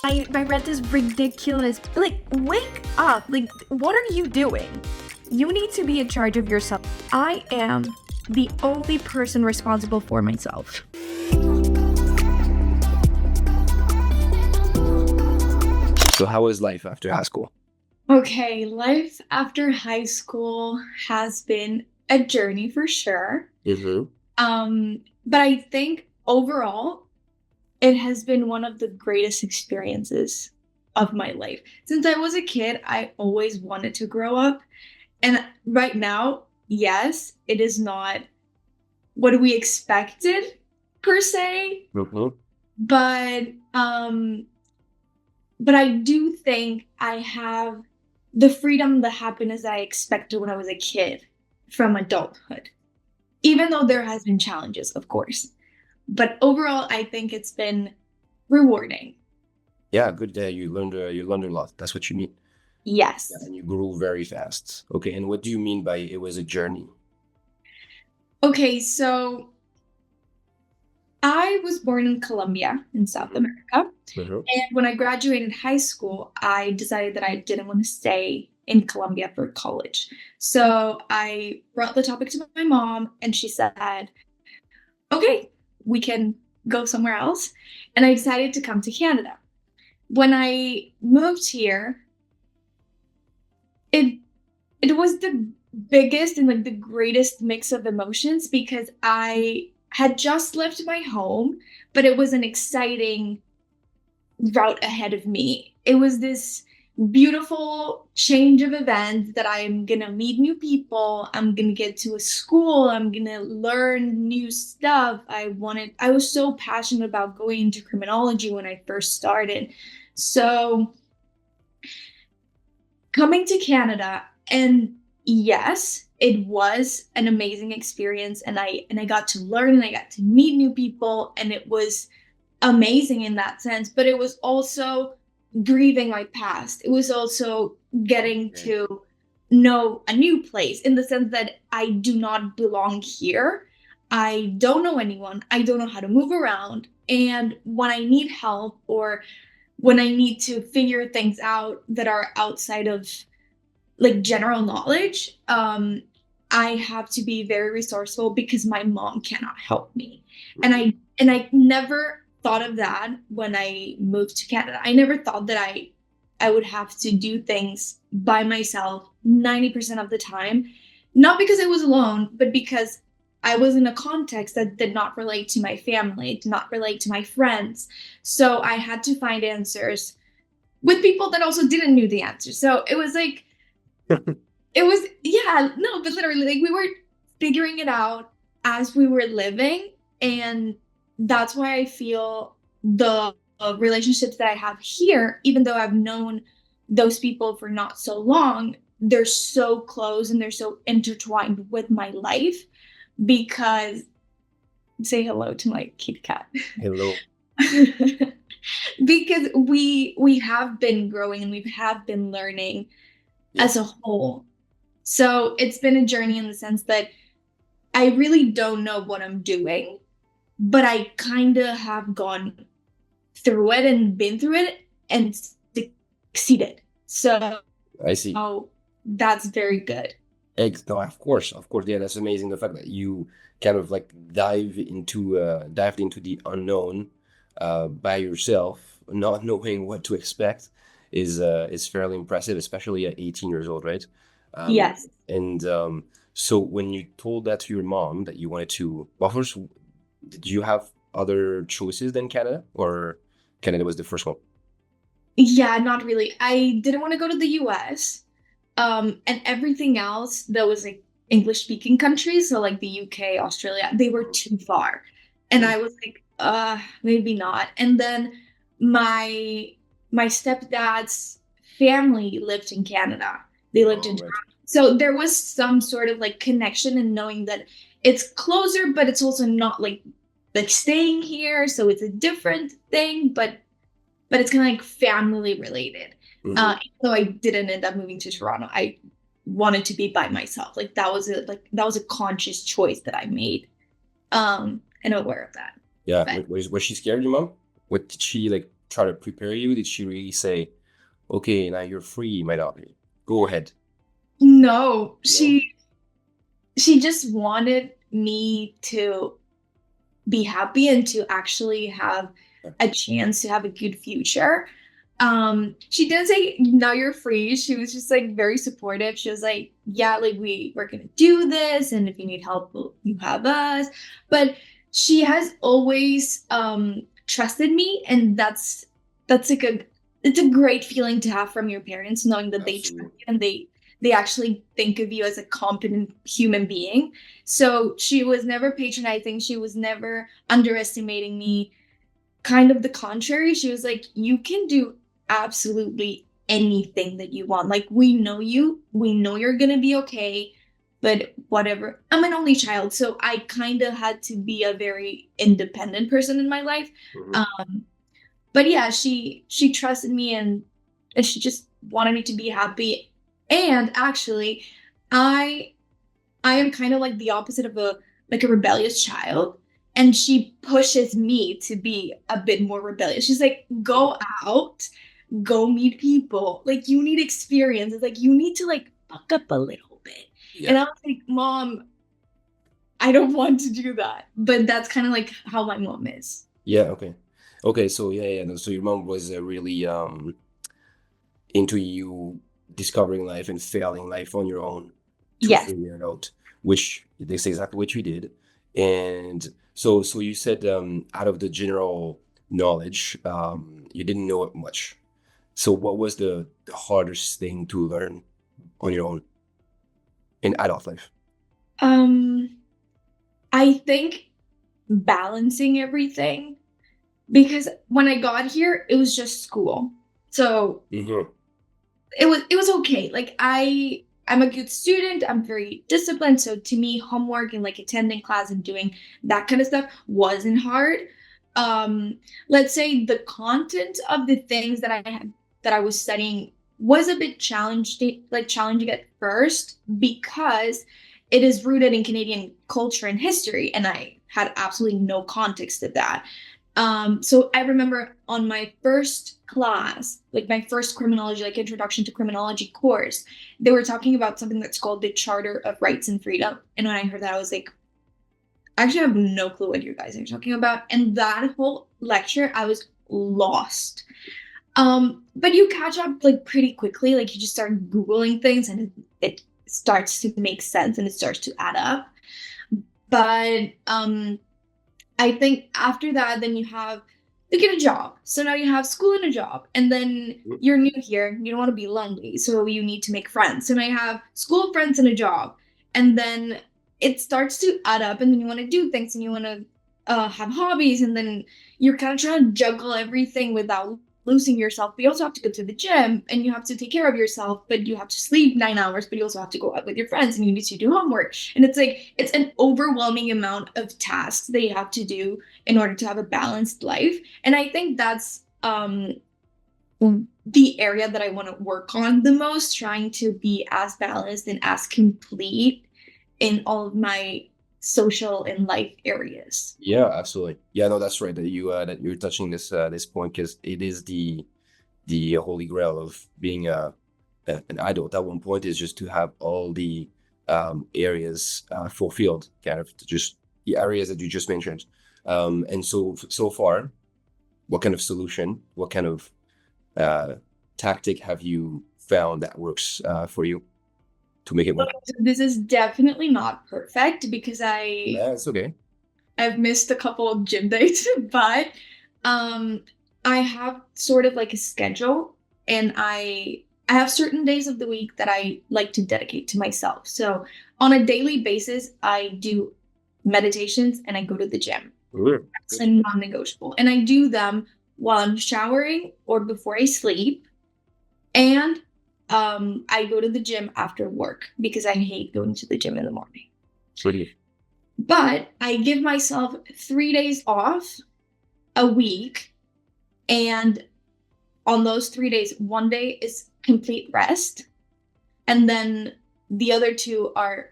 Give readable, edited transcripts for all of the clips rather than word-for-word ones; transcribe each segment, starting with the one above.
I read this ridiculous, like, wake up. Like, what are you doing? You need to be in charge of yourself. I am the only person responsible for myself. So how was life after high school? Okay, life after high school has been a journey for sure. Mm-hmm. But I think overall, it has been one of the greatest experiences of my life. Since I was a kid, I always wanted to grow up. And right now, yes, it is not what we expected per se, Mm-hmm. but um but I do think I have the freedom, the happiness that I expected when I was a kid from adulthood. Even though there has been challenges, of course. But overall, I think it's been rewarding. Yeah, good. You learned a lot. That's what you mean. Yes. Yeah, and you grew very fast. Okay, and what do you mean by it was a journey? Okay, so I was born in Colombia in South Mm-hmm. America. Mm-hmm. And when I graduated high school, I decided that I didn't want to stay in Colombia for college. So I brought the topic to my mom, and she said, okay, we can go somewhere else. And I decided to come to Canada. When I moved here, it it was the biggest and like the greatest mix of emotions because I had just left my home, but it was an exciting route ahead of me. It was this beautiful change of events that I'm gonna meet new people. I'm gonna get to a school. I'm gonna learn new stuff. I was so passionate about going into criminology when I first started. So coming to Canada, and yes, it was an amazing experience, and I got to learn and I got to meet new people, and it was amazing in that sense, but it was also grieving my past. It was also getting Okay. to know a new place in the sense that I do not belong here. I don't know anyone. I don't know how to move around. And when I need help or when I need to figure things out that are outside of like general knowledge, I have to be very resourceful because my mom cannot help me. And Mm-hmm. I never thought of that when I moved to Canada. I never thought that I would have to do things by myself 90% of the time. Not because I was alone, but because I was in a context that did not relate to my family, did not relate to my friends. So I had to find answers with people that also didn't know the answer. So it was like it was, yeah, no, but literally, like we were figuring it out as we were living, and that's why I feel the relationships that I have here, even though I've known those people for not so long, they're so close and they're so intertwined with my life because say hello to my kitty cat. Hello. Because we have been growing and we have been learning Yeah. as a whole. So it's been a journey in the sense that I really don't know what I'm doing, but I kind of have gone through it and been through it and succeeded. So I see. that's very good. No, of course. Yeah, that's amazing. The fact that you kind of like dived into the unknown by yourself, not knowing what to expect, is fairly impressive, especially at 18 years old, right? Um, Yes. and so when you told that to your mom that you wanted to, well, first, did you have other choices than Canada, or Canada was the first one? Yeah, not really. I didn't want to go to the US. And everything else that was like English speaking countries, so like the UK, Australia, they were too far. And Mm. I was like, maybe not. And then my my stepdad's family lived in Canada. They lived All in right. Toronto. So there was some sort of like connection in knowing that it's closer, but it's also not like staying here. So it's a different thing, but it's kind of like family related. Mm-hmm. Though I didn't end up moving to Toronto, I wanted to be by myself. That was a conscious choice that I made. And aware of that. Yeah. But Was she scared, your mom? What did she like? try to prepare you? Did she really say, okay, now you're free, my daughter, go ahead? No, No. she just wanted me to be happy and to actually have a chance to have a good future. She didn't say now you're free. She was just like very supportive. She was like, yeah, like we're gonna do this, and if you need help, you have us. But she has always trusted me, and that's like a it's a great feeling to have from your parents, knowing that they trust Absolutely. you and they actually think of you as a competent human being. So she was never patronizing. She was never underestimating me. Kind of the contrary. She was like, you can do absolutely anything that you want. Like, we know you, we know you're going to be okay, but whatever. I'm an only child. So I kind of had to be a very independent person in my life. Mhm. Um, but yeah, she trusted me and she just wanted me to be happy. And actually, I I am kind of like the opposite of a rebellious child. And she pushes me to be a bit more rebellious. She's like, go out, go meet people. Like you need experience. It's like you need to like fuck up a little bit. Yeah. And I was like, Mom, I don't want to do that. But that's kind of like how my mom is. Yeah. Okay. Okay. So yeah, yeah. No, so your mom was really into you discovering life and failing life on your own to Yes. figure it out, which that's exactly what you did. And so you said out of the general knowledge, you didn't know it much. So what was the hardest thing to learn on your own in adult life? Um, I think balancing everything because when I got here, it was just school. So Mm-hmm. it was okay. Like I'm a good student. I'm very disciplined. So to me, homework and like attending class and doing that kind of stuff wasn't hard. Um, let's say the content of the things that I was studying was a bit challenging at first because it is rooted in Canadian culture and history, and I had absolutely no context of that. So I remember on my first class, like my first criminology, like introduction to criminology course, they were talking about something that's called the Charter of Rights and Freedom. And when I heard that, I was like, I actually have no clue what you guys are talking about. And that whole lecture, I was lost. But you catch up like pretty quickly. Like you just start Googling things and it starts to make sense and it starts to add up. But I think after that, then you get a job. So now you have school and a job. And then you're new here. You don't want to be lonely. So you need to make friends. So now you have school friends and a job. And then it starts to add up. And then you want to do things and you want to have hobbies. And then you're kind of trying to juggle everything without losing yourself. But you also have to go to the gym and you have to take care of yourself. But you have to sleep 9 hours. But you also have to go out with your friends and you need to do homework. And it's like, it's an overwhelming amount of tasks that you have to do in order to have a balanced life. And I think that's the area that I want to work on the most, trying to be as balanced and as complete in all of my social and life areas. Yeah, absolutely. Yeah, no, that's right. That you're touching this point because it is the holy grail of being an adult at one point is just to have all the areas fulfilled, kind of just the areas that you just mentioned. And so far, what kind of solution, what kind of uh, tactic have you found that works for you to make it work? So this is definitely not perfect because Yeah, it's okay. I've missed a couple of gym dates, but um I have sort of like a schedule and I have certain days of the week that I like to dedicate to myself. So on a daily basis, I do meditations and I go to the gym. Good. That's a non-negotiable. And I do them while I'm showering or before I sleep. And I go to the gym after work because I hate going to the gym in the morning. Really? But I give myself 3 days off a week. And on those 3 days, one day is complete rest. And then the other two are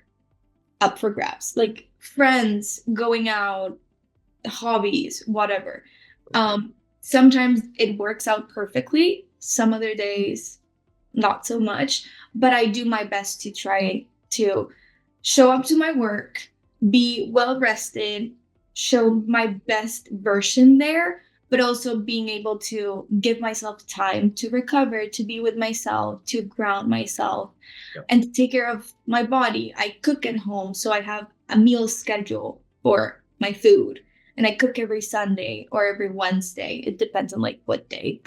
up for grabs, like friends, going out, hobbies, whatever. sometimes it works out perfectly. Some other days, not so much. But I do my best to try to show up to my work, be well rested, show my best version there, but also being able to give myself time to recover, to be with myself, to ground myself, Yeah. and to take care of my body. I cook at home, so I have a meal schedule for my food. And I cook every Sunday or every Wednesday. It depends on like what day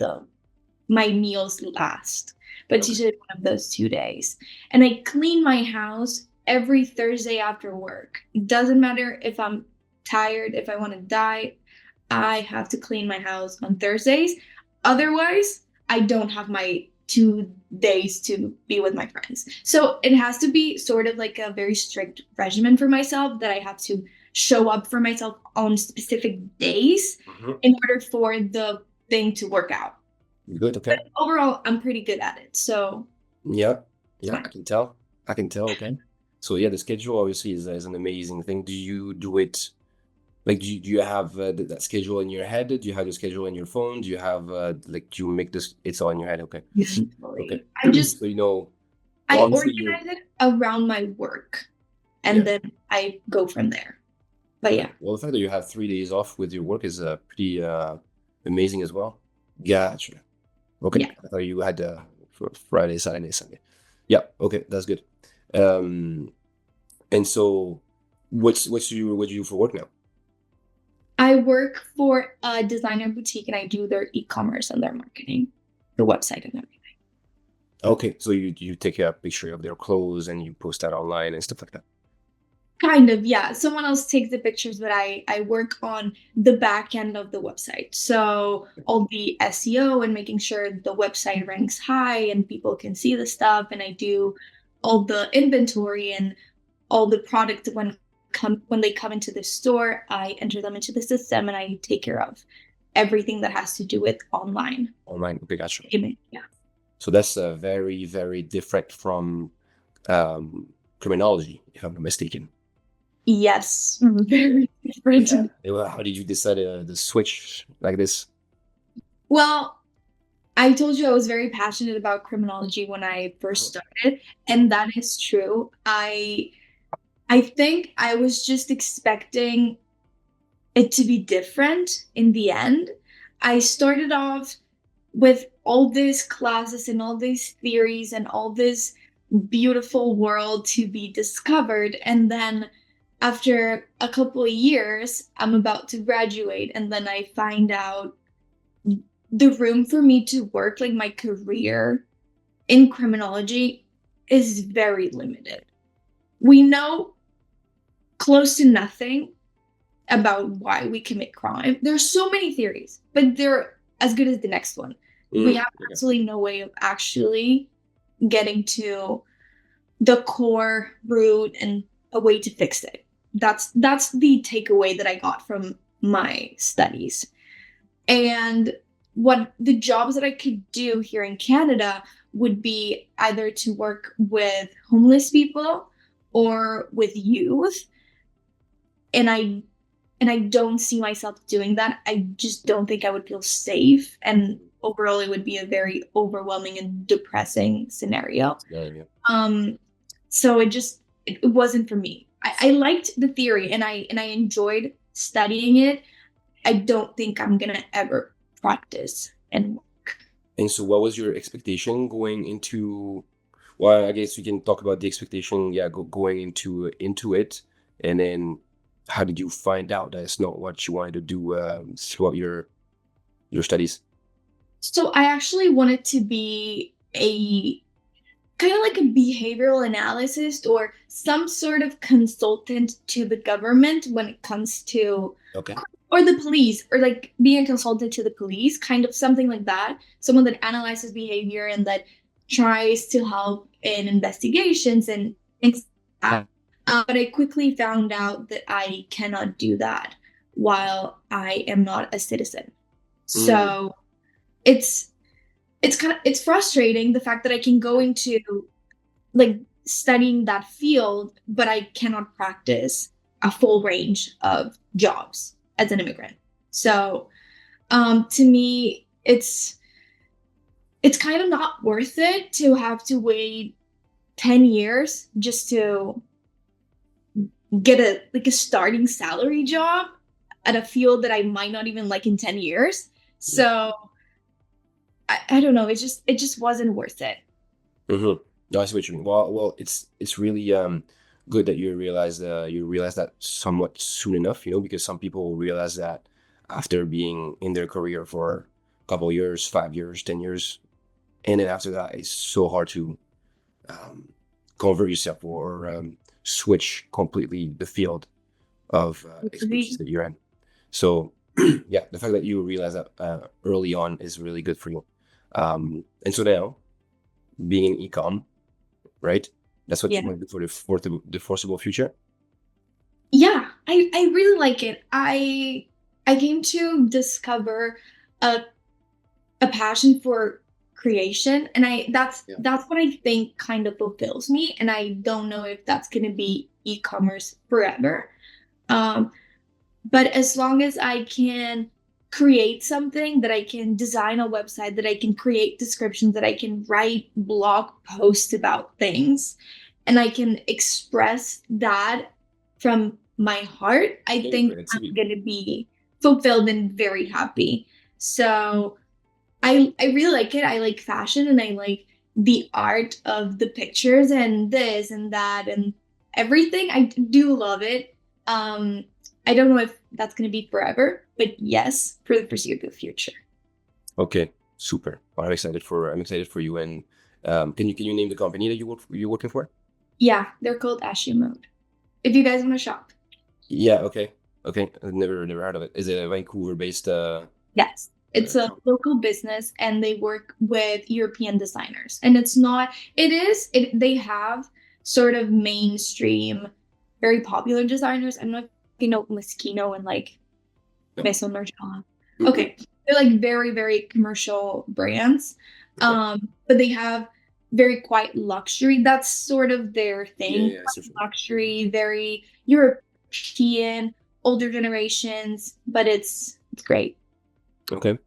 my meals last. But it's Okay. usually one of those 2 days. And I clean my house every Thursday after work. It doesn't matter if I'm tired, if I want to die, I have to clean my house on Thursdays. Otherwise, I don't have my 2 days to be with my friends. So it has to be sort of like a very strict regimen for myself that I have to show up for myself on specific days Mhm. in order for the thing to work out. Good. Okay. But overall, I'm pretty good at it. So Yeah. it's Yeah. fine. I can tell. I can tell. Okay. So yeah, the schedule obviously is an amazing thing. Do you do it? Like, do you have that schedule in your head? Do you have the schedule in your phone? Do you have like, do you make this? It's all in your head. Okay. Okay. I just So you know, I obviously you're. organize it around my work and Yeah. then I go from there. But Okay. yeah. Well, the fact that you have 3 days off with your work is pretty amazing as well. Gotcha. Okay. Yeah. I thought you had for Friday, Saturday, Sunday. Yeah. Okay. That's good. And so what do you do for work now? I work for a designer boutique and I do their e-commerce and their marketing, their website and everything. Okay. So you take a picture of their clothes and you post that online and stuff like that. Kind of, yeah. Someone else takes the pictures, but I work on the back end of the website. So all the SEO and making sure the website ranks high and people can see the stuff. And I do all the inventory and all the product when they come into the store. I enter them into the system and I take care of everything that has to do with online Online. Okay. Gotcha. payment. Yeah. So that's very, very different from criminology, if I'm not mistaken. Yes, very different. Yeah. Well, how did you decide to switch like this? Well, I told you I was very passionate about criminology when I first started, and that is true. I think I was just expecting it to be different in the end. I started off with all these classes and all these theories and all this beautiful world to be discovered, and then after a couple of years, I'm about to graduate, and then I find out the room for me to work, like my career in criminology, is very limited. We know close to nothing about why we commit crime. There's so many theories, but they're as good as the next one. We have Okay. absolutely no way of actually getting to the core root and a way to fix it. That's the takeaway that I got from my studies. And what the jobs that I could do here in Canada would be either to work with homeless people or with youth. And I don't see myself doing that. I just don't think I would feel safe, and overall it would be a very overwhelming and depressing scenario. Yeah. So it wasn't for me. I liked the theory and I enjoyed studying it. I don't think I'm gonna ever practice and work. And so what was your expectation going into, well, I guess we can talk about the expectation, yeah, going into it, and then how did you find out that it's not what you wanted to do throughout your studies? So I actually wanted to be a kind of like a behavioral analyst or some sort of consultant to the government when it comes to, Okay. or the police, or like being a consultant to the police, kind of something like that. Someone that analyzes behavior and that tries to help in investigations and things like that. But I quickly found out that I cannot do that while I am not a citizen. So it's it's frustrating the fact that I can go into like studying that field, but I cannot practice a full range of jobs as an immigrant. So To me, it's kind of not worth it to have to wait 10 years just to get a starting salary job at a field that I might not even like in 10 years. Yeah. So I don't know, it just wasn't worth it. Mm-hmm. No, I see what you mean. Well, it's really good that you realize that somewhat soon enough, because some people realize that after being in their career for a couple years, 5 years, 10 years, and then after that, it's so hard to um, convert yourself or switch completely the field of expertise that you're in. So yeah, the fact that you realize that early on is really good for you. And so now, being in ecom, right? That's what you Yeah. want to do for the foreseeable future. Yeah, I really like it. I came to discover a a passion for creation, and I Yeah. that's what I think kind of fulfills me, and I don't know if that's going to be e-commerce forever. Um but as long as I can create something, that I can design a website, that I can create descriptions, that I can write blog posts about things, and I can express that from my heart, I Okay, think I'm creativity. going to be fulfilled and very happy. So I really like it. I like fashion, and I like the art of the pictures and this and that and everything. I do love it. Um, I don't know if that's going to be forever, but yes, for the foreseeable future. Okay, super. Well, I'm excited for you. And can you name the company that you're working for? Yeah, they're called Ashy Mode. If you guys want to shop, Yeah. Okay. Okay. I've never heard of it. Is it a Vancouver based yes, it's a company? local business, and they work with European designers. And it's not, it is, it, they have sort of mainstream, very popular designers. I don't know if you know Moschino and like No. Maison Margiela. Mm-mm. Okay. They're like very, very commercial brands. Okay. But they have very quiet luxury. That's sort of their Yeah. thing. Yeah. I see what you Luxury, very European, older generations, but it's great. mean. Okay.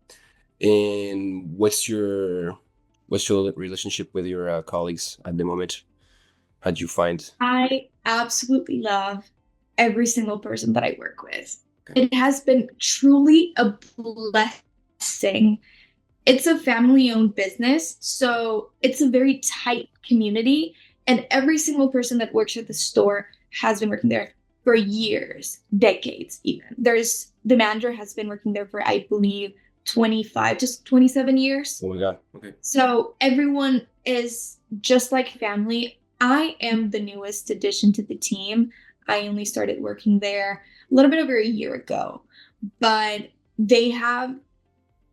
And what's your relationship with your colleagues at the moment? How do you find? I absolutely love every single person that I work with. Okay. It has been truly a blessing. It's a family owned business, so it's a very tight community. And every single person that works at the store has been working there for years, decades, even. There's the manager has been working there for, I believe, 25 to 27 years. Oh my God. Okay. So everyone is just like family. I am the newest addition to the team. I only started working there a little bit over a year ago, but they have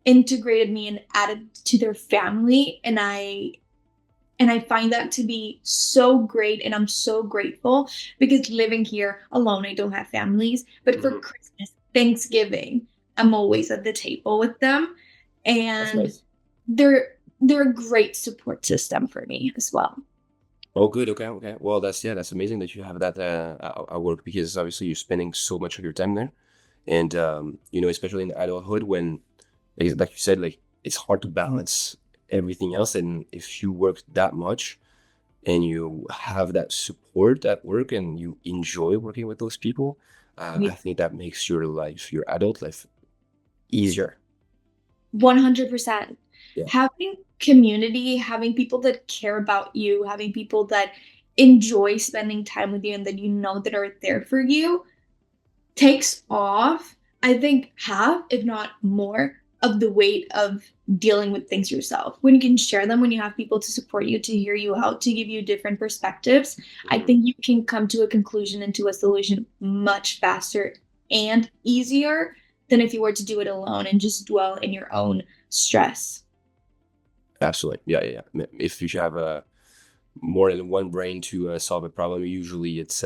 integrated me and added to their family, and I find that to be so great, and I'm so grateful, because living here alone, I don't have families, but for Mhm. Christmas, Thanksgiving, I'm always at the table with them, That's and nice. they're a great support system for me as well. Oh, good. Okay. Okay. Well, that's amazing that you have that at work, because obviously you're spending so much of your time there, and especially in adulthood when, like you said, like it's hard to balance everything else, and if you work that much and you have that support at work and you enjoy working with those people, I think that makes your adult life easier. 100%. Yeah. Having community, having people that care about you, having people that enjoy spending time with you and that you know that are there for you, takes off, I think, half, if not more, of the weight of dealing with things yourself. When you can share them, when you have people to support you, to hear you out, to give you different perspectives, I Mhm. think you can come to a conclusion and to a solution much faster and easier than if you were to do it alone and just dwell in your own stress. Absolutely. Yeah. Yeah. Yeah. If you should have more than one brain to solve a problem, usually it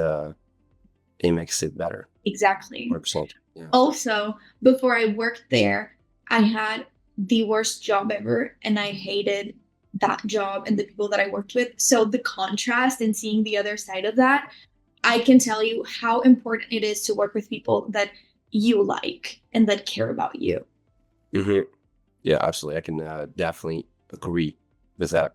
makes it better. Exactly. 100%. Yeah. Also, before I worked there, I had the worst job ever, and I hated that job and the people that I worked with. So the contrast and seeing the other side of that, I can tell you how important it is to work with people that you like and that care about you. Hmm. Yeah, absolutely. I can definitely agree with that.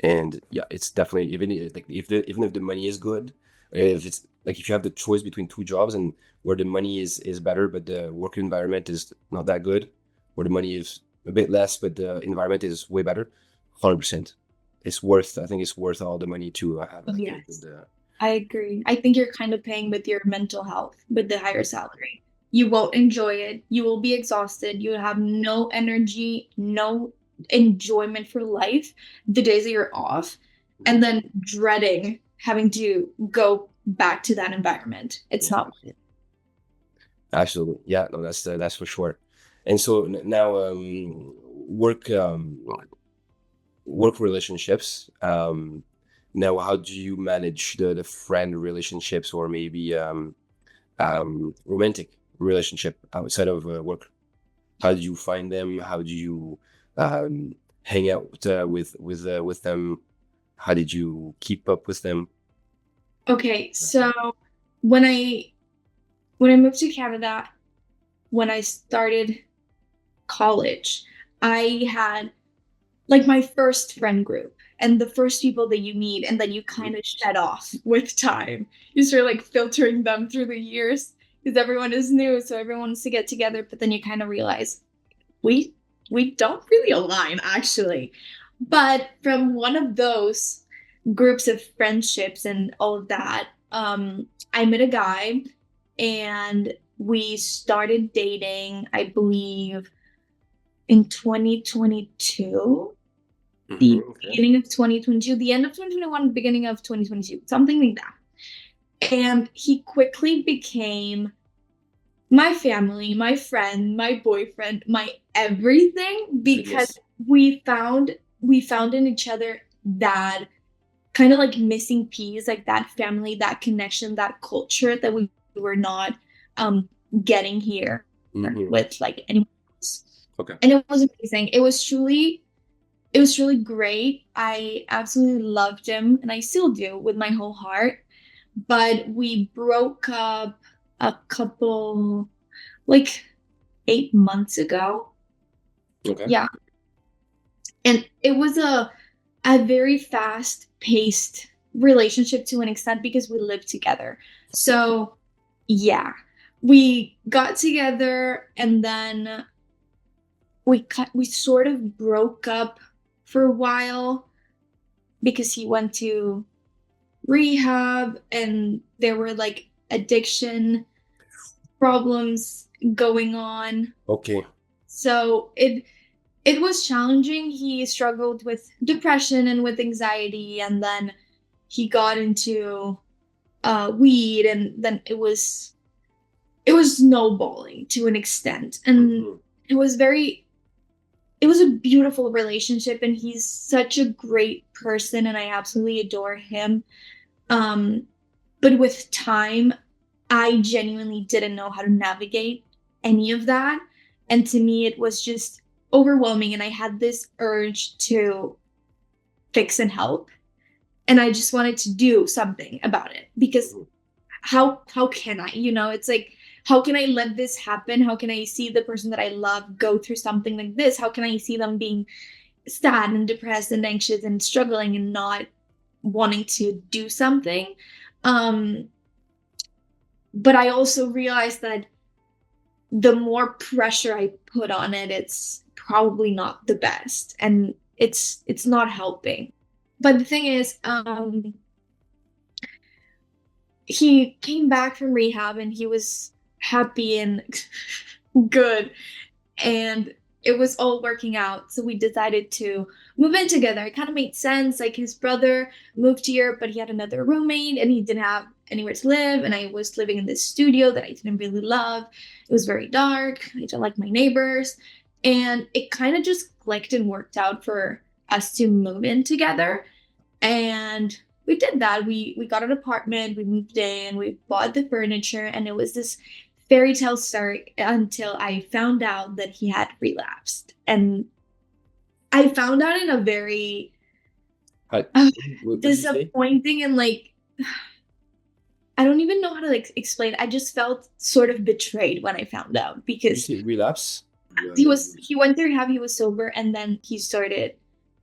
And yeah, it's definitely like even if the money is good, if it's like if you have the choice between two jobs and where the money is better, but the work environment is not that good, where the money is a bit less, but the environment is way better, 100%. It's worth. I think it's worth all the money to have like the, Yes. the I agree. I think you're kind of paying with your mental health with the higher salary. You won't enjoy it. You will be exhausted. You will have no energy, no enjoyment for life the days that you're off, and then dreading having to go back to that environment. It's yeah, not worth it. absolutely. Yeah, no, that's for sure. And so now work work relationships. Now, how do you manage the friend relationships or maybe romantic relationship outside of work? How do you find them? How do you um, hang out with them? How did you keep up with them? Okay, so when I when I moved to Canada, when I started college, I had like my first friend group and the first people that you meet and then you Mhm. kind of shed off with time. You start like filtering them through the years because everyone is new, so everyone wants to get together, but then you kind of realize we we don't really align actually. But from one of those groups of friendships and all of that, I met a guy and we started dating, I believe, in 2022, the Okay. beginning of 2022, the end of 2021, beginning of 2022, something like that. And he quickly became my family, my friend, my boyfriend, my everything because Goodness. we found in each other that kind of like missing piece, like that family, that connection, that culture that we were not um getting here Hmm. with like anyone else. Okay. And it was amazing. It was really great. I absolutely loved him, and I still do with my whole heart. But we broke up a couple, like 8 months ago. Okay. Yeah. And it was a very fast paced relationship to an extent because we lived together. So, yeah, we got together and then we sort of broke up for a while because he went to rehab and there were like addiction problems going on. Okay. So it was challenging. He struggled with depression and with anxiety, and then he got into weed, and then it was snowballing to an extent, and Hmm. it was very it was a beautiful relationship, and he's such a great person, and I absolutely adore him. Um, but with time, I genuinely didn't know how to navigate any of that. And to me, it was just overwhelming. And I had this urge to fix and help. And I just wanted to do something about it because how can I? It's like, how can I let this happen? How can I see the person that I love go through something like this? How can I see them being sad and depressed and anxious and struggling and not wanting to do something? Um, but I also realized that the more pressure I put on it, it's probably not the best, and it's not helping. But the thing is, he came back from rehab and he was happy and good, and it was all working out. So we decided to move in together. It kind of made sense. Like his brother moved here, but he had another roommate and he didn't have anywhere to live. And I was living in this studio that I didn't really love. It was very dark. I didn't like my neighbors. And it kind of just clicked and worked out for us to move in together. And we did that. We got an apartment, we moved in, we bought the furniture, and it was this fairy tale story until I found out that he had relapsed. And I found out in a very Hi. uh, What did you say? disappointing and like I don't even know how to like explain. I just felt sort of betrayed when I found out You because say relapse? he went through rehab, he was sober, and then he started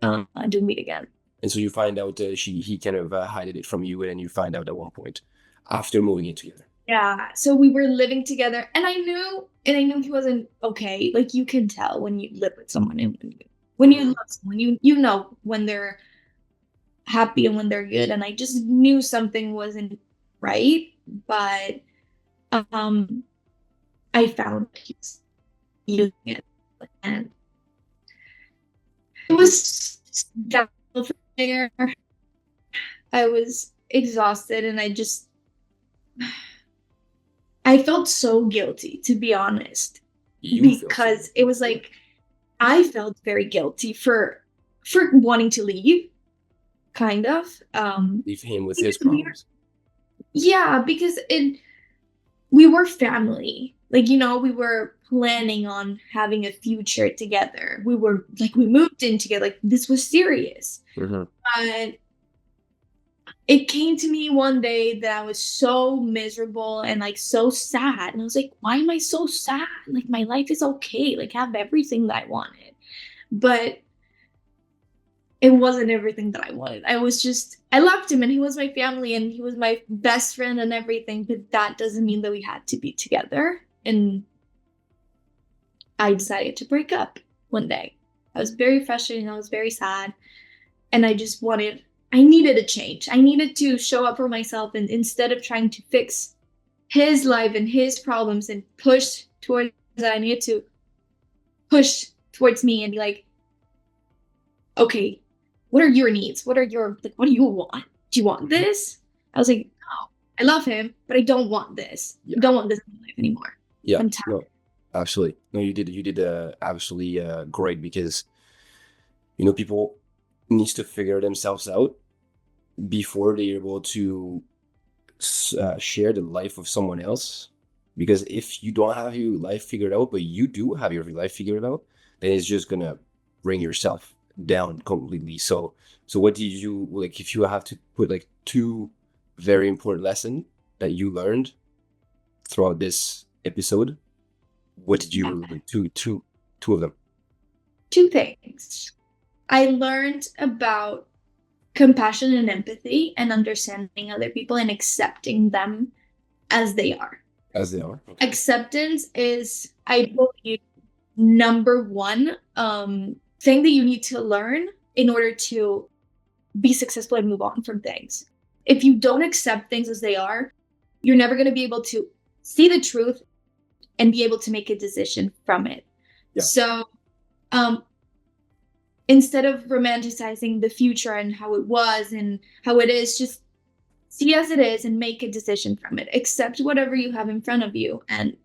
doing weed again. And so you find out he kind of hid it from you, and then you find out at one point after moving in together. Yeah, so we were living together, and I knew he wasn't okay. Like, you can tell when you live with someone, and when you love someone, you know when they're happy and when they're good. And I just knew something wasn't right, but I found he was using it, and it was down from there. I was exhausted, and I felt so guilty, to be honest, because it was like I felt very guilty for wanting to leave, kind of. Leave him with his problems. Yeah, because we were family. Like, we were planning on having a future together. We moved in together. Like, this was serious. Mm-hmm. But it came to me one day that I was so miserable and like so sad. And I was like, why am I so sad? Like, my life is okay. Like, I have everything that I wanted. But it wasn't everything that I wanted. I loved him, and he was my family, and he was my best friend and everything. But that doesn't mean that we had to be together. And I decided to break up one day. I was very frustrated, and I was very sad. And I needed a change. I needed to show up for myself, and instead of trying to fix his life and his problems and push towards that, I needed to push towards me and be like, okay, what are your needs? What do you want? Do you want this? I was like, no, I love him, but I don't want this. Yeah. I don't want this in my life anymore. Yeah, I'm tired. no, absolutely. No, you did absolutely great, because people needs to figure themselves out before they're able to share the life of someone else. Because if you don't have your life figured out, but you do have your life figured out, then it's just gonna bring yourself down completely. So what did you, like, if you have to put like two very important lessons that you learned throughout this episode, what did you like, two of them? Two things. I learned about compassion and empathy and understanding other people and accepting them as they are. As they are. Okay. Acceptance is, I believe, number one thing that you need to learn in order to be successful and move on from things. If you don't accept things as they are, you're never going to be able to see the truth and be able to make a decision from it. Yeah. So instead of romanticizing the future and how it was and how it is, just see as it is and make a decision from it. Accept whatever you have in front of you and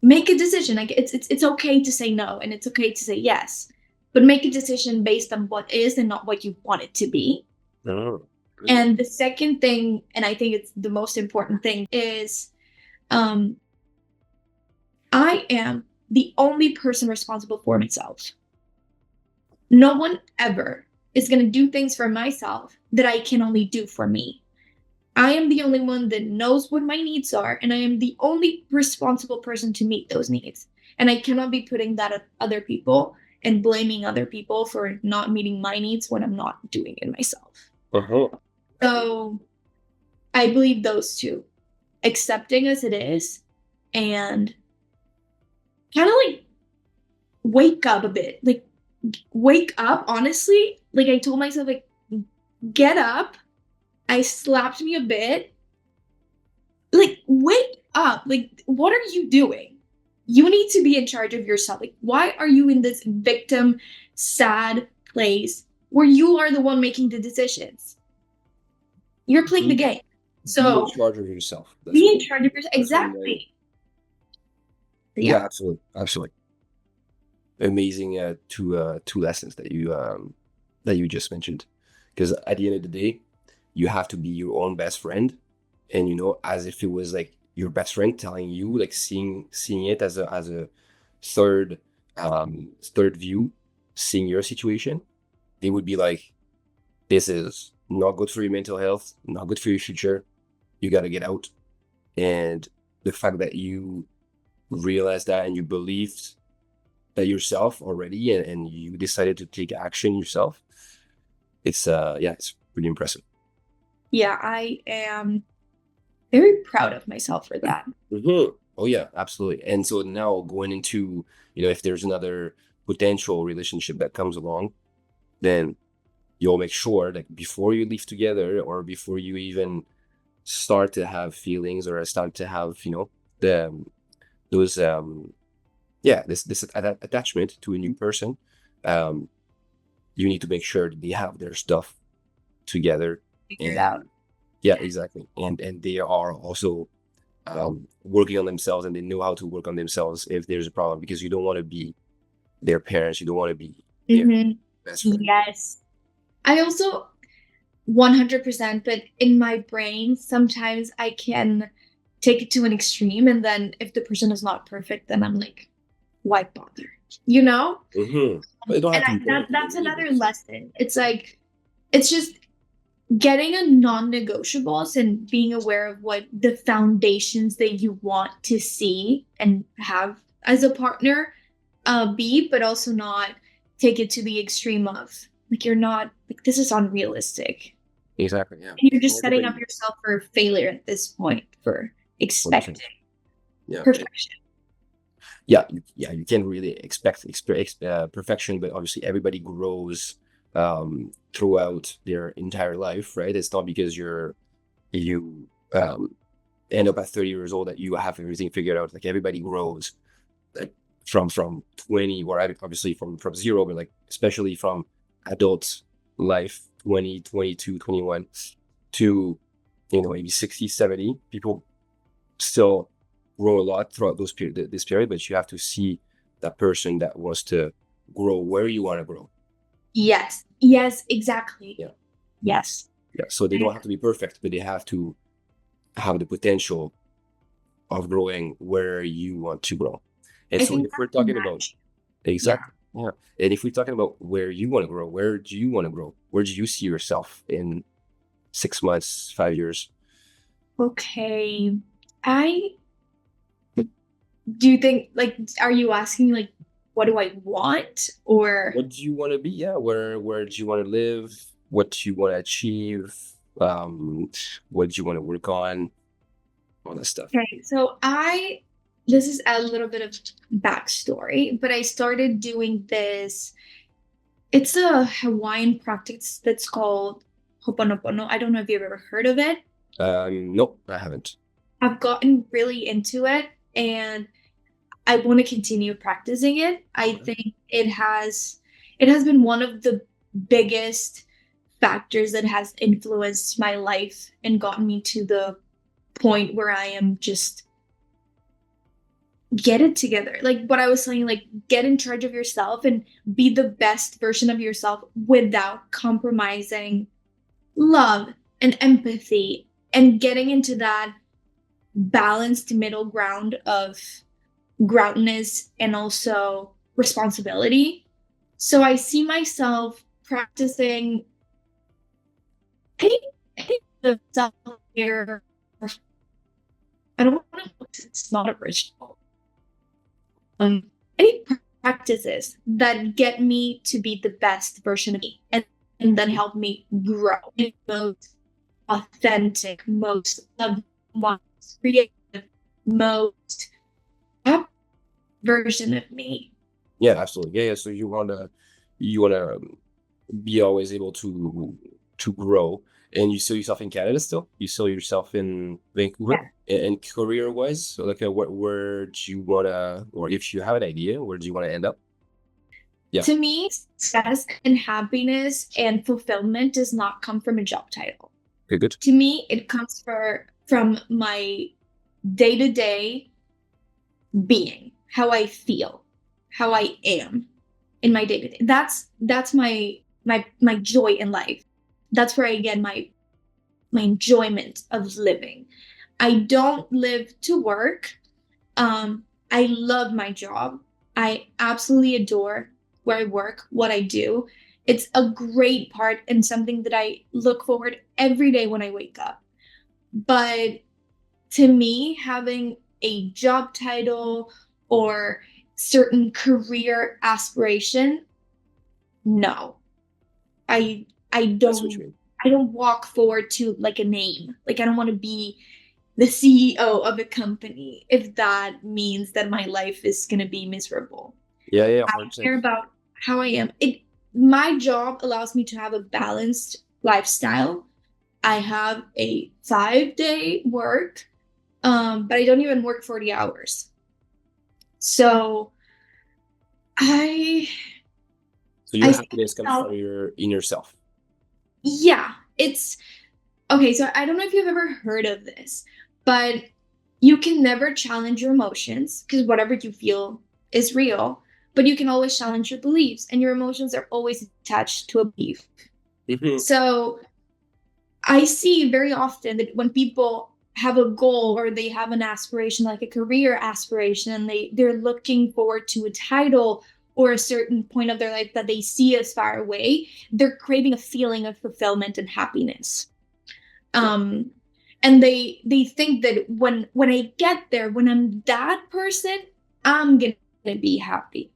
make a decision. Like, it's okay to say no, and it's okay to say yes, but make a decision based on what is and not what you want it to be. Oh, really? And the second thing, and I think it's the most important thing, is I am the only person responsible for myself. No one ever is going to do things for myself that I can only do for me. I am the only one that knows what my needs are, and I am the only responsible person to meet those needs. And I cannot be putting that on other people and blaming other people for not meeting my needs when I'm not doing it myself. Uh-huh. So I believe those two. Accepting as it is and kind of like wake up a bit. Like, wake up, honestly. Like, I told myself, like, get up. I slapped me a bit. Like, wake up. Like, what are you doing? You need to be in charge of yourself. Like, why are you in this victim, sad place where you are the one making the decisions? You're playing the game. So be in charge of yourself. Be in charge of yourself. Exactly. Yeah, absolutely. Amazing two lessons that you just mentioned. Because at the end of the day, you have to be your own best friend, and as if it was like your best friend telling you, like seeing it as a third view, seeing your situation. They would be like, this is not good for your mental health, not good for your future. You got to get out. And the fact that you realized that and you believed yourself already, and you decided to take action yourself, it's pretty impressive. Yeah, I am very proud of myself for that. Oh yeah, absolutely. And so now going into, if there's another potential relationship that comes along, then you'll make sure that before you leave together, or before you even start to have feelings, or start to have, the those this attachment to a new person, you need to make sure that they have their stuff together. Figure it out. Yeah, exactly. And they are also working on themselves, and they know how to work on themselves if there's a problem, because you don't want to be their parents, you don't want to be their best friend. Yes. I also 100%, but in my brain, sometimes I can take it to an extreme, and then if the person is not perfect, then I'm like, why bother? You know? But it don't have And to be perfect. that's another lesson. It's like, it's just getting a non-negotiables and being aware of what the foundations that you want to see and have as a partner be, but also not take it to the extreme of like, you're not like, this is unrealistic. Exactly. Yeah. You're just setting up yourself for failure at this point for expecting perfection. Yeah, you can't really expect perfection, but obviously everybody grows throughout their entire life, right? It's not because you end up at 30 years old that you have everything figured out. Like, everybody grows, like from 20, or obviously from zero, but like especially from adult life, 20, 22, 21 to maybe 60, 70. People still grow a lot throughout this period, but you have to see that person that wants to grow where you want to grow. Yes, exactly. Yeah. Yes. Yeah. So they don't have to be perfect, but they have to have the potential of growing where you want to grow. And so if we're talking about exactly, yeah. And if we're talking about where you want to grow, where do you want to grow? Where do you see yourself in 6 months, 5 years? Okay. Do you think, like, are you asking like, what do I want, or what do you want to be? Yeah, where do you want to live? What do you want to achieve? What do you want to work on? All that stuff. Okay, so this is a little bit of backstory, but I started doing this. It's a Hawaiian practice that's called Ho'oponopono. I don't know if you've ever heard of it. Nope, I haven't. I've gotten really into it, and I want to continue practicing it. I think it has been one of the biggest factors that has influenced my life and gotten me to the point where I am just get it together. Like what I was saying, like, get in charge of yourself and be the best version of yourself without compromising love and empathy, and getting into that balanced middle ground of groundness and also responsibility. So I see myself practicing, I think the self-care. I don't want to, it's not original. Any practices that get me to be the best version of me, and that help me grow in the most authentic, most loved, most creative, most happy version of me. Yeah, absolutely. Yeah. So you wanna be always able to grow. And you see yourself in Canada still? You see yourself in Vancouver? And career-wise? So like, where do you wanna, or if you have an idea, where do you wanna end up? Yeah. To me, success and happiness and fulfillment does not come from a job title. Okay, good. To me, it comes from my day-to-day being, how I feel, how I am in my day-to-day. That's my joy in life. That's where I get my enjoyment of living. I don't live to work. I love my job. I absolutely adore where I work, what I do. It's a great part and something that I look forward every day when I wake up. But to me, having a job title or certain career aspiration, no. I That's what you don't mean. I don't walk forward to like a name. Like I don't want to be the CEO of a company if that means that my life is going to be miserable. Yeah, yeah, I 100%. care about how I am. It My job allows me to have a balanced lifestyle. I have a 5-day work, but I don't even work 40 hours. So I So your I see happiness comes myself, from your inner self. yeah, it's okay. So I don't know if you've ever heard of this, but you can never challenge your emotions because whatever you feel is real, but you can always challenge your beliefs, and your emotions are always attached to a belief. Mhm. So I see very often that when people have a goal or they have an aspiration, like a career aspiration, and they're looking forward to a title or a certain point of their life that they see as far away, they're craving a feeling of fulfillment and happiness. Um, and they think that when I get there, when I'm that person, I'm gonna be happy.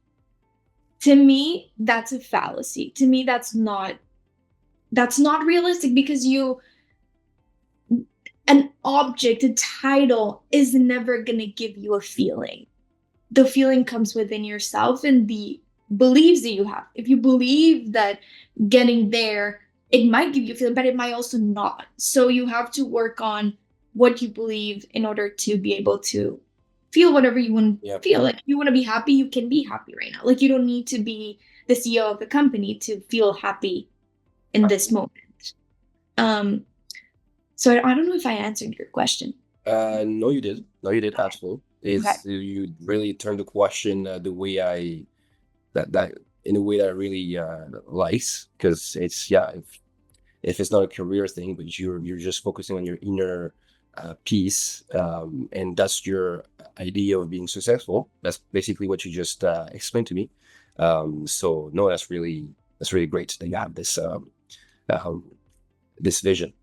To me, that's a fallacy. To me, that's not realistic because you an object, a title is never going to give you a feeling. The feeling comes within yourself and the beliefs that you have. If you believe that getting there, it might give you a feeling, but it might also not. So you have to work on what you believe in order to be able to feel whatever you want to Yeah. feel. Like you want to be happy, you can be happy right now. Like you don't need to be the CEO of the company to feel happy in this moment. Um, so I don't know if I answered your question. No, you did. No, you did. Absolutely. Okay. It's you really turned the question the way I that in a way that I really likes because it's yeah if it's not a career thing but you're just focusing on your inner peace and that's your idea of being successful. That's basically what you just explained to me. So no, that's really great that you have um, this vision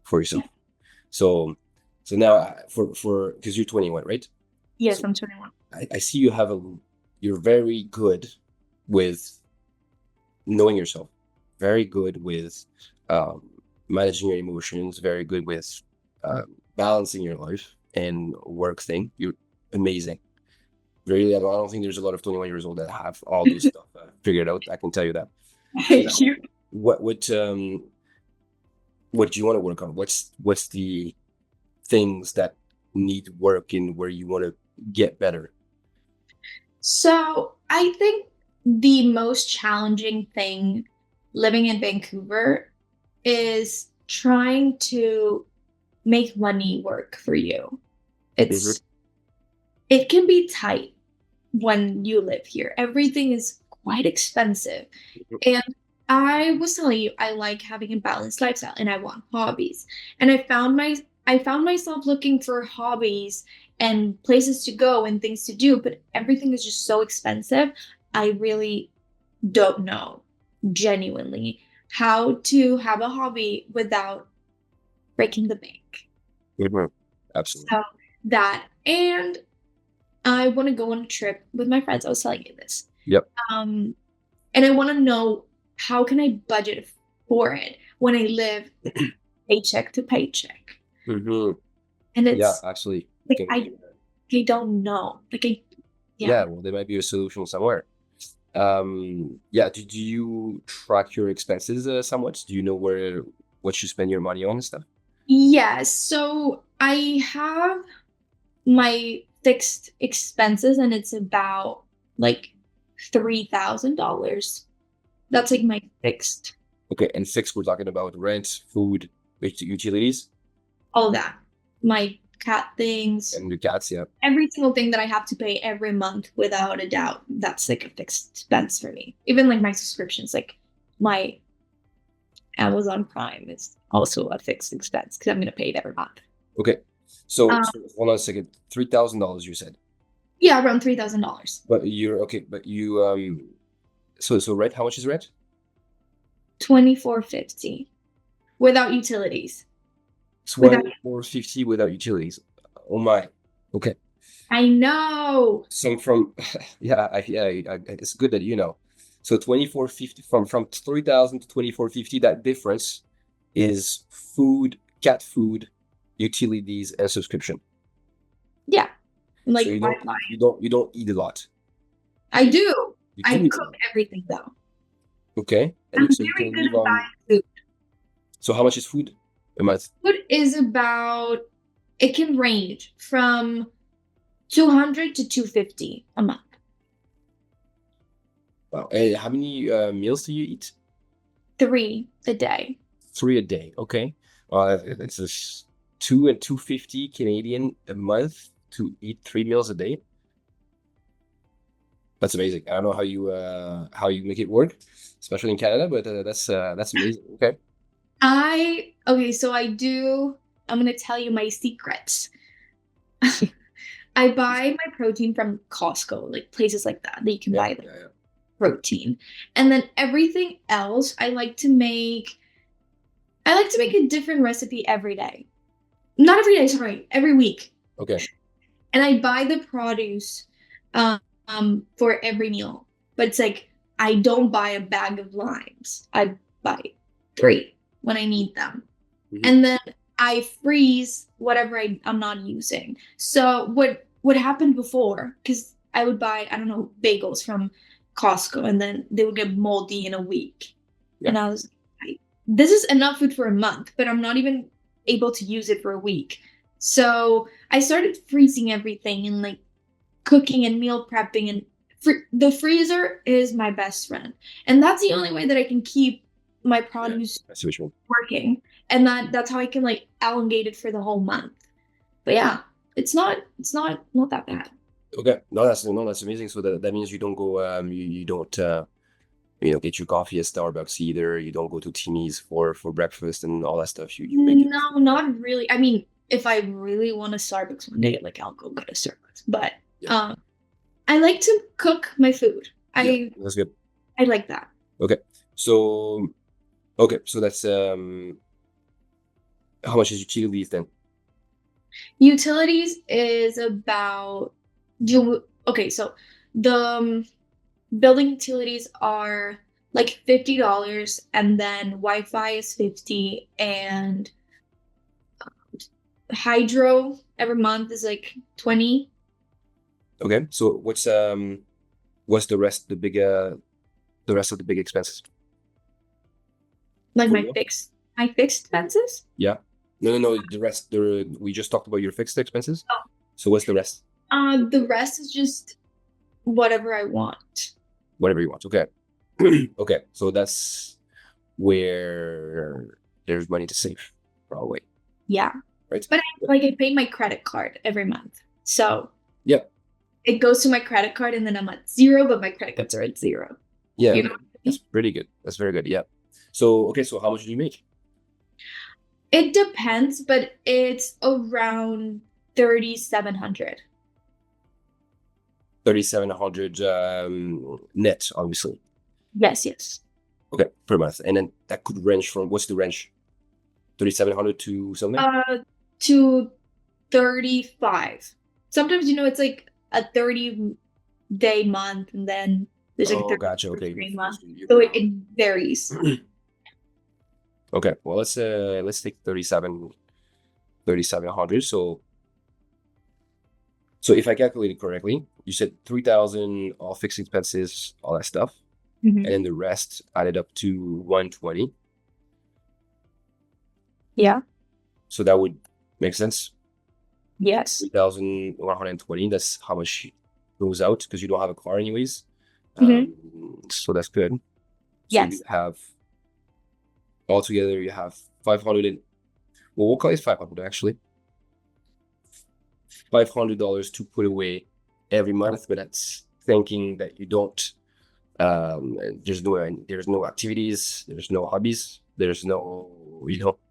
for yourself. So so now for because you're 21, right? Yes, So I'm 21. I see you have you're very good with knowing yourself, very good with um, managing your emotions, very good with uh, balancing your life and work thing. You're amazing. Really, I don't think there's a lot of 21 years old that have all those stuff figured out. I can tell you that. So Thank now, you. what what do you want to work on? What's the things that need work in where you want to get better? So I think the most challenging thing living in Vancouver is trying to make money work for you. Mhm. It's it can be tight when you live here. Everything is quite expensive. And I was telling you I like having a balanced lifestyle and I want hobbies. And I found myself looking for hobbies and places to go and things to do, but everything is just so expensive. I really don't know genuinely how to have a hobby without breaking the bank. Mhm. Absolutely. So that and I want to go on a trip with my friends. I was telling you this. Yep. Um, and I want to know how can I budget for it when I live paycheck to paycheck. Hmm. And Yeah, it's actually, like can, I don't know. Like I yeah, yeah. well, there might be a solution somewhere. Yeah, do you track your expenses somewhat? Do you know what you spend your money on and stuff? Yeah, so I have my fixed expenses and it's about like $3,000. That's like my fixed Okay, and fixed, we're talking about rent, food, utilities, all that. My cat things, and your cats. Yeah. every single thing that I have to pay every month without a doubt. That's like a fixed expense for me. Even like my subscriptions, like my Amazon Prime is also a fixed expense because I'm gonna pay it every month. Okay. So, Um, so hold on a second. $3,000 you said, yeah, around $3,000. but you're okay. But you so rent. How much is rent? 2450 without utilities. Without 2450 without utilities. Oh my. Okay. I know. Some from yeah, it's good that you know. So 2450 from 3,000 to 2450, that difference is food, cat food, utilities, and subscription. Yeah. So Like you don't Wi-Fi. you don't eat a lot. I do. You I do eat a cook lot. everything though. Okay. I'm And so you very can good live at on. buying food. So how much is food a month? Food is about, it can range from 200 to 250 a month. Wow. And how many meals do you eat? 3 a day. 3 a day. Okay. It's just 250 Canadian a month to eat 3 meals a day. That's amazing. I don't know how you make it work, especially in Canada, but that's amazing. Okay. Okay, so I'm gonna tell you my secrets. I buy my protein from Costco, like places like that you can Yeah, buy the yeah, protein. And then everything else I like to make a different recipe every day. Not every day, sorry, every week. yeah. Okay. And I buy the produce for every meal. But it's like I don't buy a bag of limes. I buy 3 when I need them. Mhm. And then I freeze whatever I'm not using. So what happened before, because I would buy, I don't know, bagels from Costco and then they would get moldy in a week. Yeah. And I was like, this is enough food for a month, but I'm not even able to use it for a week. So I started freezing everything and like cooking and meal prepping, and the freezer is my best friend. And that's the only way that I can keep my produce I see what you mean. working. And that's how I can like elongate it for the whole month. But yeah, it's not that bad. Okay. No, that's amazing. So that means you don't go you don't get your coffee at Starbucks either. You don't go to Timmy's for breakfast and all that stuff. You make it. No, not really. I mean, if I really want a Starbucks one day, like I'll go get a Starbucks. But Yeah. I like to cook my food. Yeah, that's good. I like that. Okay. So that's how much is utilities then? Utilities is about okay, so the building utilities are like $50, and then Wi-Fi is 50, and hydro every month is like 20. Okay. So what's the rest the rest of the big expenses? Like For my you? fixed expenses. Yeah. No. The rest. We just talked about your fixed expenses. Oh. So what's the rest? The rest is just whatever I want. Whatever you want. Okay. Okay. So that's where there's money to save, probably. Yeah. Right. But I pay my credit card every month. So Yeah. it goes to my credit card and then I'm at 0, but my credit cards are at 0. Yeah. You know? That's pretty good. That's very good. Yeah. So okay. So how much do you make? It depends, but it's around 3,700. 3,700 net, obviously. Yes. Okay, per month, and then that could range from what's the range? 3,700 to something. To 35. Sometimes it's like a 30-day month, and then there's like a 30 Gotcha. Okay. month. So it varies. Okay. Well, let's take 3,700. So if I calculated correctly, you said 3,000 all fixed expenses, all that stuff, Mhm. and then the rest added up to 120. Yeah. So that would make sense. Yes. 3,120. That's how much goes out because you don't have a car anyways. So that's good. So Yes. you have altogether you have 500 and well, we'll call it 500 actually. $500 to put away every month, but that's thinking that you don't. There's no activities, there's no hobbies, there's no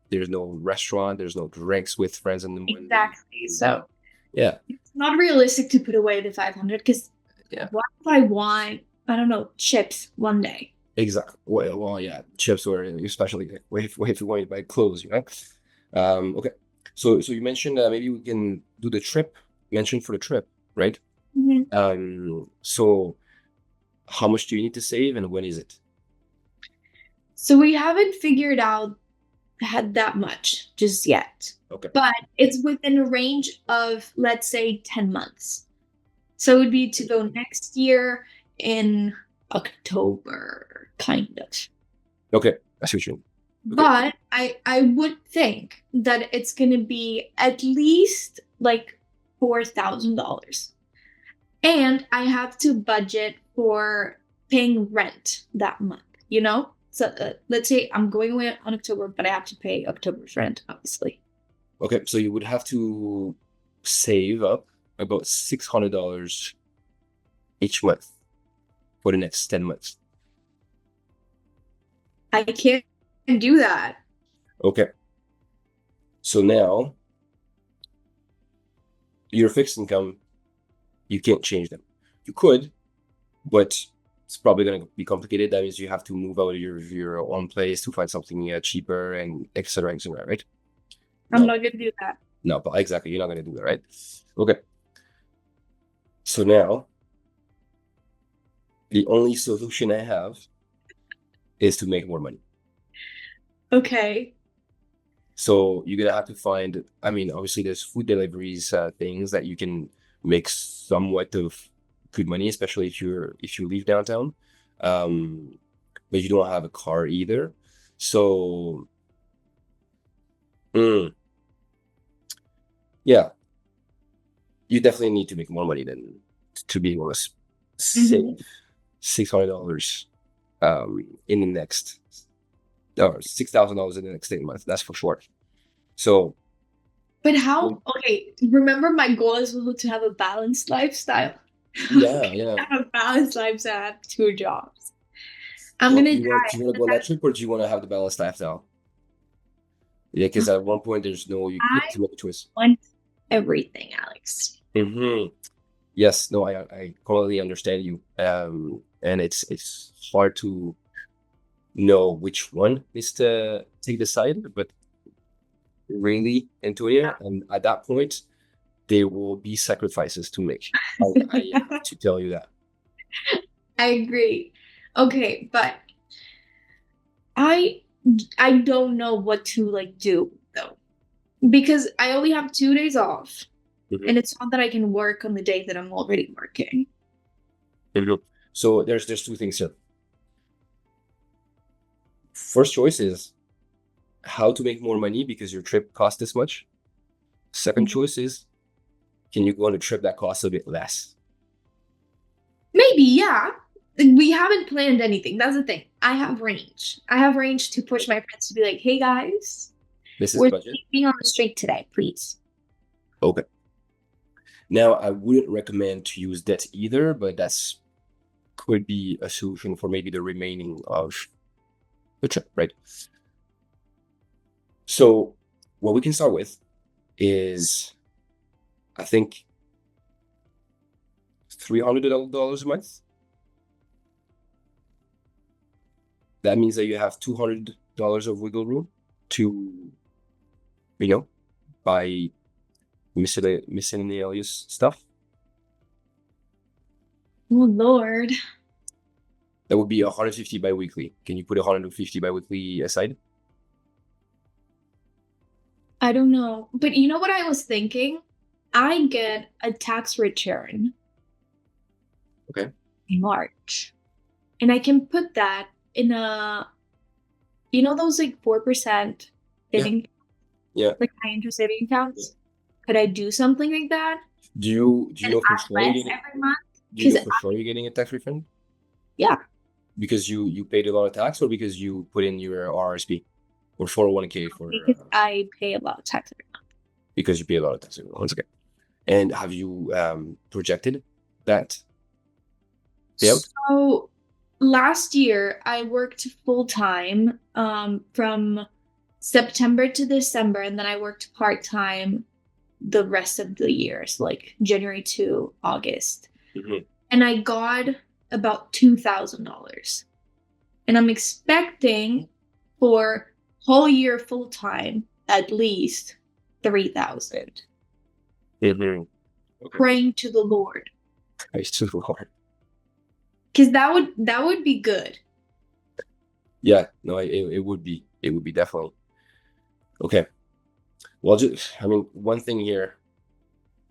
there's no restaurant, there's no drinks with friends in the morning. Exactly. So Yeah. it's not realistic to put away the 500 because Yeah. what if I want, I don't know, chips one day? Exactly. Well, yeah, chips or especially if you want to buy clothes, Okay. So you mentioned maybe we can do the trip mentioned for the trip, right? Mhm. So how much do you need to save and when is it? So we haven't figured out had that much just yet, Okay. but it's within a range of, let's say, 10 months. So it would be to go next year in October, kind of. Okay. I see what you mean. Okay. But I would think that it's gonna be at least like $4,000. And I have to budget for paying rent that month, you know? So let's say I'm going away on October, but I have to pay October's rent, obviously. Okay. So you would have to save up about $600 each month for the next 10 months. I can't do that. Okay. So now your fixed income, you can't change them. You could, but it's probably going to be complicated. That means you have to move out of your own place to find something cheaper and et cetera, right? I'm not gonna do that. No, but exactly. You're not going to do that, right? Okay. So now the only solution I have is to make more money. Okay. So you're gonna have to find. I mean, obviously, there's food deliveries, things that you can make somewhat of good money, especially if you leave downtown. Um, but you don't have a car either. So, mm, yeah, you definitely need to make more money than to be able to save $600 in the next or $6,000 in the next 10 months. That's for sure. So But how? Okay, remember my goal is to have a balanced lifestyle. yeah. Have a balanced lifestyle. I have 2 jobs. I'm Well, gonna do you want to go on that trip or do you want to have the balanced lifestyle? Yeah, because at one point there's no you have I to make a choice. want everything, Alex. Yes, no, I completely understand you. And it's hard to know which one is to take the side, but really, Antonia, and at that point, there will be sacrifices to make. I have to tell you that. I agree. Okay, but I I don't know what to like do though. Because I only have 2 days off. Mhm. And it's not that I can work on the day that I'm already working. So there's two things here. First choice is how to make more money because your trip costs this much. Second Mhm. choice is can you go on a trip that costs a bit less? Maybe, yeah. We haven't planned anything. That's the thing. I have range. I have range to push my friends to be like, hey guys, This is we're budget. sleeping on the street today, please. Okay. Now I wouldn't recommend to use debt either, but that's could be a solution for maybe the remaining of the trip, right? So what we can start with is I think $300 a month. That means that you have $200 of wiggle room to, buy miscellaneous stuff. Oh Lord. That would be 150 bi-weekly. Can you put 150 bi-weekly aside? I don't know. But you know what I was thinking? I get a tax return Okay. in March. And I can put that in those like 4% saving, Yeah. like high interest saving accounts? Could I do something like that? Do you And know for add sure you're less getting every month? do you know 'Cause for sure you're getting a tax refund? yeah, Because you paid a lot of tax or because you put in your RSP or 401k for because I pay a lot of tax every month. because you pay a lot of tax. Once again. And have you projected that payout? So last year I worked full time from September to December, and then I worked part time the rest of the year, so like January to August. Mhm. And I got about $2,000. And I'm expecting for whole year full time at least 3,000. Mhm. Okay. praying to the Lord. Praise to the Lord. Because that would be good. Yeah, no, it would be. It would be definitely. Okay. Well, just, I mean, one thing here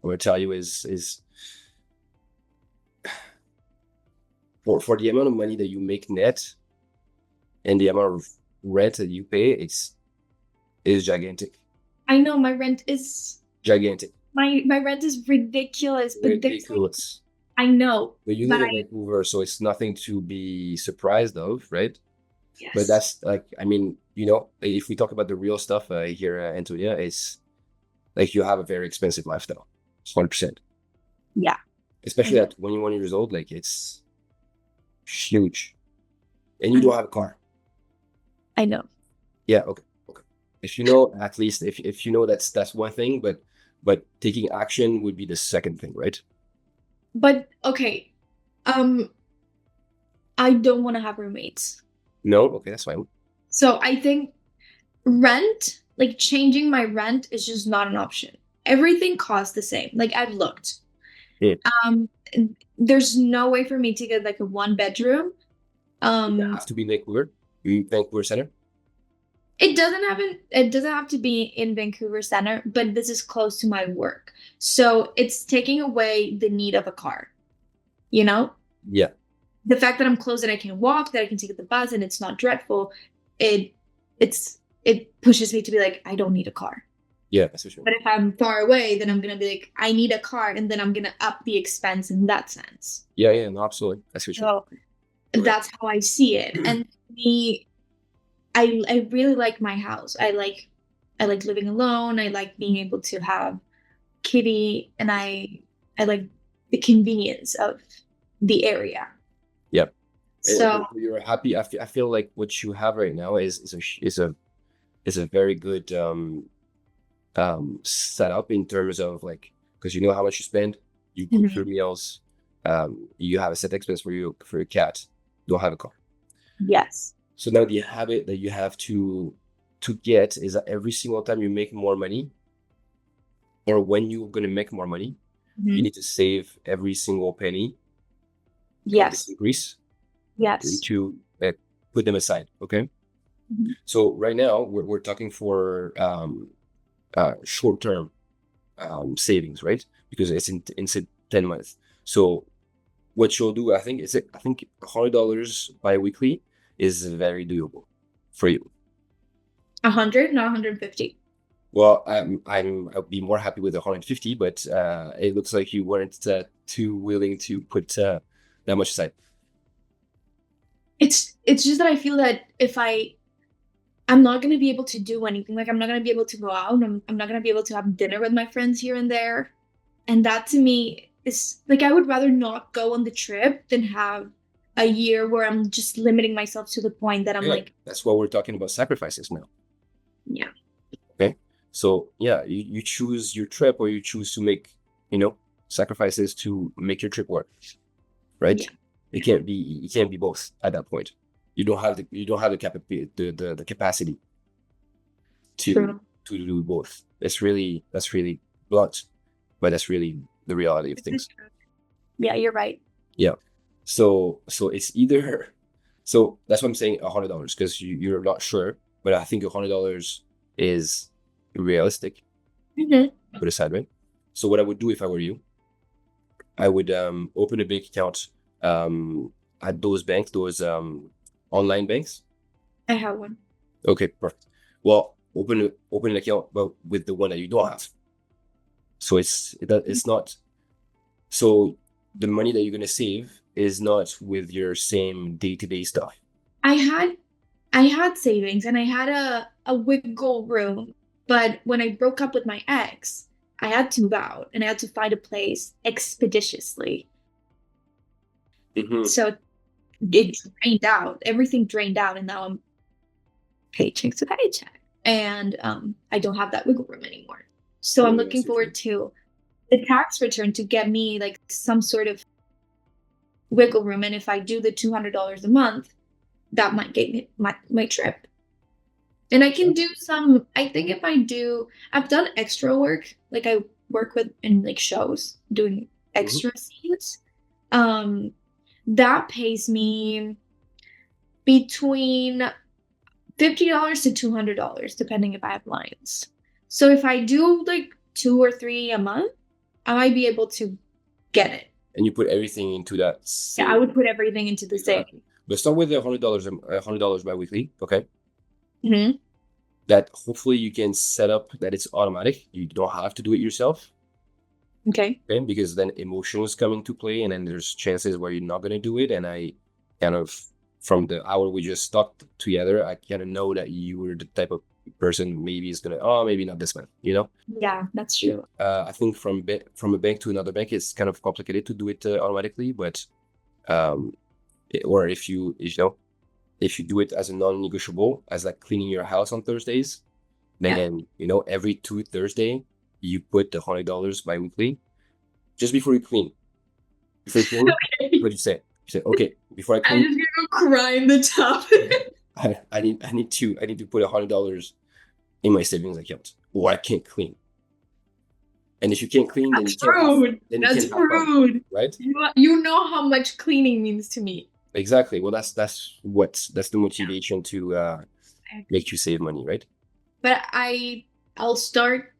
I'm gonna tell you is for the amount of money that you make net and the amount of rent that you pay, is gigantic. I know my rent is Gigantic. my rent is ridiculous, but there's like, Ridiculous. I know, But you but live in Vancouver, so it's nothing to be surprised of, right? But yes, that's like, I mean, if we talk about the real stuff here, Antonia, it's like you have a very expensive lifestyle. It's 100%. yeah, Especially I- at 21 years old, like it's huge. And you don't have a car. I know. Yeah, okay. Okay. If you know, at least if you know that's one thing, but taking action would be the second thing, right? But okay, I don't want to have roommates. No? Okay, that's fine. So I think rent, like changing my rent, is just not an option. Everything costs the same. Like I've looked. Yeah. There's no way for me to get like a one bedroom. You have to be in Vancouver. Vancouver Center. It doesn't have to be in Vancouver Center, but this is close to my work. So it's taking away the need of a car. You know? Yeah. The fact that I'm close and I can walk, that I can take the bus and it's not dreadful, it pushes me to be like, I don't need a car. Yeah, that's for sure. But if I'm far away, then I'm gonna be like, I need a car, and then I'm gonna up the expense in that sense. Yeah, no, absolutely. That's for sure. So that's how I see it. And me, I really like my house. I like living alone. I like being able to have kitty, and I like the convenience of the area. Yep. So You're happy. I feel like what you have right now is a very good setup in terms of like, because you know how much you spend, you cook your meals, you have a set expense for your cat, don't have a car. yes. So now the habit that you have to get is that every single time you make more money, or when you're gonna make more money, you need to save every single penny. Yes. Increase. Yes. To put them aside. Okay. Mhm. So right now we're talking for short-term savings, right? Because it's in 10 months. So what you'll do, I think $100 bi-weekly is very doable for you. 100, not 150. Well, I'll be more happy with 150, but it looks like you weren't too willing to put that much aside. It's just that I feel that if I'm not gonna be able to do anything. Like I'm not gonna be able to go out. I'm not gonna be able to have dinner with my friends here and there. And that to me is like I would rather not go on the trip than have a year where I'm just limiting myself to the point that I'm like, that's why we're talking about sacrifices now. yeah. Okay. So yeah, you choose your trip, or you choose to make, sacrifices to make your trip work. Right? Yeah. It can't be both at that point. You don't have the capacity to do both. That's really blunt, but that's really the reality of things. Yeah, you're right. Yeah. So it's either, so that's what I'm saying, $100, because you're not sure, but I think $100 is realistic. Put aside, right? So what I would do if I were you, I would open a bank account at those banks, those online banks. I have one. Okay, perfect. Well, open an account, but with the one that you don't have. So it's not. So the money that you're gonna save is not with your same day-to-day stuff. I had savings and I had a wiggle room, but when I broke up with my ex, I had to move out and I had to find a place expeditiously. So it drained out. Everything drained out, and now I'm paycheck to paycheck, and I don't have that wiggle room anymore. So I'm looking forward to the tax return to get me like some sort of wiggle room, and if I do the $200 a month, that might get me my trip. And I can do some. I think if I've done extra work, like I work with in like shows doing extra scenes, that pays me between $50 to $200 depending if I have lines. So if I do like 2 or 3 a month, I might be able to get it. And you put everything into that. Yeah, I would put everything into the same. But start with $100 bi-weekly, okay? Mm-hmm. That hopefully you can set up that it's automatic. You don't have to do it yourself. Okay. Because then emotions come into play, and then there's chances where you're not going to do it. And I kind of, from the hour we just talked together, I kind of know that you were the type of person maybe is going to, maybe not this month, Yeah, that's true. I think from a bank to another bank, it's kind of complicated to do it automatically, but or if you do it as a non-negotiable, as like cleaning your house on Thursdays, then every 2 Thursday you put the $100 bi-weekly just before you clean. Okay. What you say? You say, okay, before I clean, I'm just gonna go cry in the tub. I need to put $100 in my savings account, or I can't clean. And if you can't clean, then That's you can't. rude. That's rude, right? You know how much cleaning means to me. Exactly. Well, that's the motivation to make you save money, right? But I'll start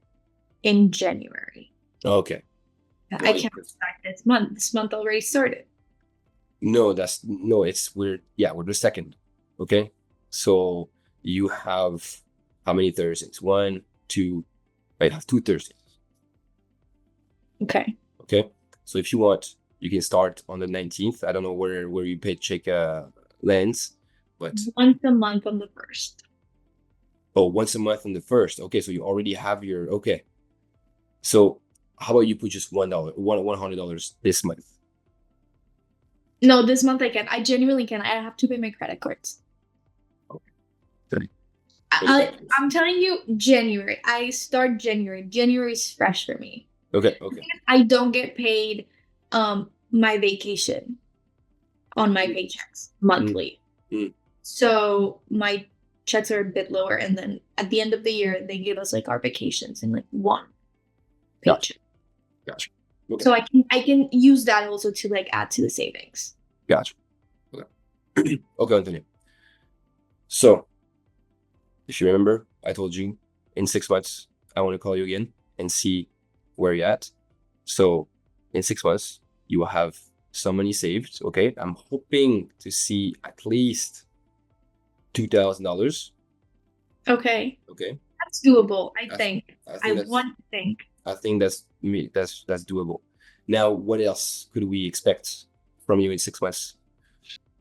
in January. Okay. I can't start this month. This month already started. No, we're the second. Okay. So you have how many Thursdays? 1, 2, right? Have 2 Thursdays. Okay. Okay. So if you want, you can start on the 19th. I don't know where you paycheck lands, but once a month on the 1st. Oh, once a month on the 1st. Okay, so you already have your okay. So how about you put just $100 this month? No, this month I can't. I genuinely can't. I have to pay my credit cards. Okay. I'm telling you, January. I start January. January is fresh for me. Okay. I don't get paid my vacation on my paychecks monthly. So my checks are a bit lower, and then at the end of the year they give us like our vacations in like one paycheck. Gotcha. Okay. So I can use that also to like add to the savings. Gotcha. Okay. Okay, Antonia. So if you remember, I told you in 6 months I want to call you again and see where you're at. So in 6 months you will have some money saved. Okay. I'm hoping to see at least $2,000. Okay. Okay. That's doable, I think. I want to think. I think that's doable. Now, what else could we expect from you in 6 months?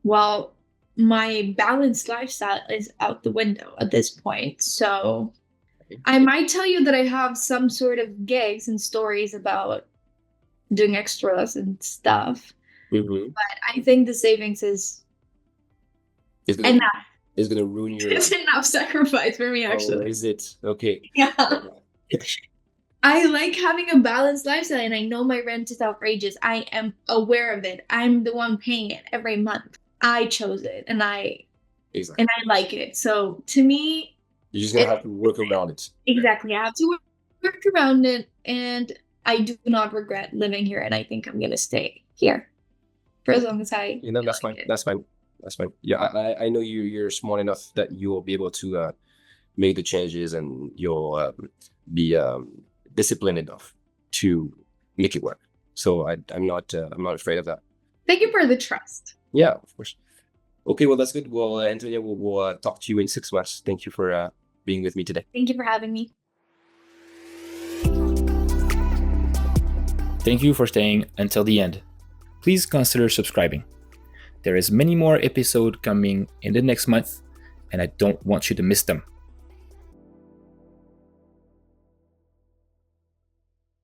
Well, my balanced lifestyle is out the window at this point. So I might tell you that I have some sort of gigs and stories about doing extras and stuff. Mm-hmm. But I think the savings is enough. It's gonna ruin your. It's enough sacrifice for me, actually. Oh, is it? Okay. Yeah. I like having a balanced lifestyle, and I know my rent is outrageous. I am aware of it. I'm the one paying it every month. I chose it, and I like it. So to me, you're just gonna have to work around it. Exactly, I have to work around it, and I do not regret living here, and I think I'm gonna stay here for as long as I. That's fine. That's fine. That's fine. Yeah, I know you're smart enough that you will be able to make the changes, and you'll be disciplined enough to make it work. So I'm not afraid of that. Thank you for the trust. Yeah, of course. Okay, well that's good. Well, Antonia, we'll talk to you in 6 months. Thank you for being with me today. Thank you for having me. Thank you for staying until the end. Please consider subscribing. There is many more episodes coming in the next month, and I don't want you to miss them.